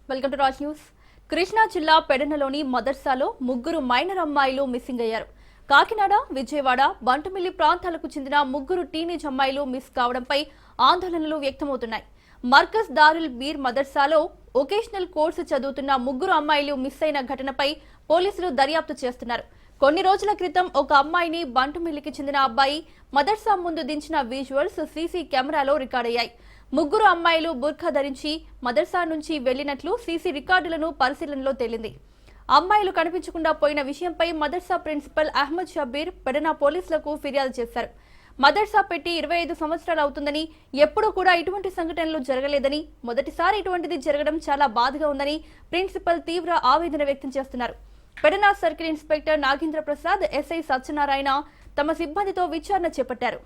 Welcome to Raj news. Krishna జిల్లా పెడనలోని మదర్సాలో ముగ్గురు minor అమ్మాయిలు మిస్సింగ్ అయ్యారు. కాకినాడ, విజయవాడ, బంటుమిల్లి ప్రాంతాలకు చెందిన ముగ్గురు టీనేజ్ అమ్మాయిలు మిస్ కావడంపై ఆందోళనలు వ్యక్తమవుతున్నాయి. మర్కజ్ దారుల్ బీర్ మదర్సాలో వొకేషనల్ కోర్సు చదువుతున్న ముగ్గురు అమ్మాయిలు మిస్ అయిన ఘటనపై పోలీసులు దర్యాప్తు చేస్తున్నారు. కొన్ని రోజుల క్రితం ఒక అమ్మాయిని బంటుమిల్లికి చెందిన అబ్బాయి మదర్సా ముందు దించిన విజువల్స్ సీసీ కెమెరాలో రికార్డయ్యాయి. ముగ్గురు అమ్మాయిలు బుర్ఖా ధరించి మదర్సా నుంచి వెళ్లినట్లు సీసీ రికార్డులను పరిశీలనలో తేలింది. అమ్మాయిలు కనిపించకుండా పోయిన విషయంపై మదర్సా ప్రిన్సిపల్ అహ్మద్ షబీర్ పెడన పోలీసులకు ఫిర్యాదు చేశారు. మదర్సా పెట్టి 25 సంవత్సరాలు అవుతుందని, ఎప్పుడూ కూడా ఇటువంటి సంఘటనలు జరగలేదని, మొదటిసారి ఇటువంటిది జరగడం చాలా బాధగా ఉందని ప్రిన్సిపల్ తీవ్ర ఆవేదన వ్యక్తం చేస్తున్నారు. Pedana circle inspector Nagendra Prasad, SI Satyanarayana తమ సిబ్బందితో విచారణ చేపట్టారు.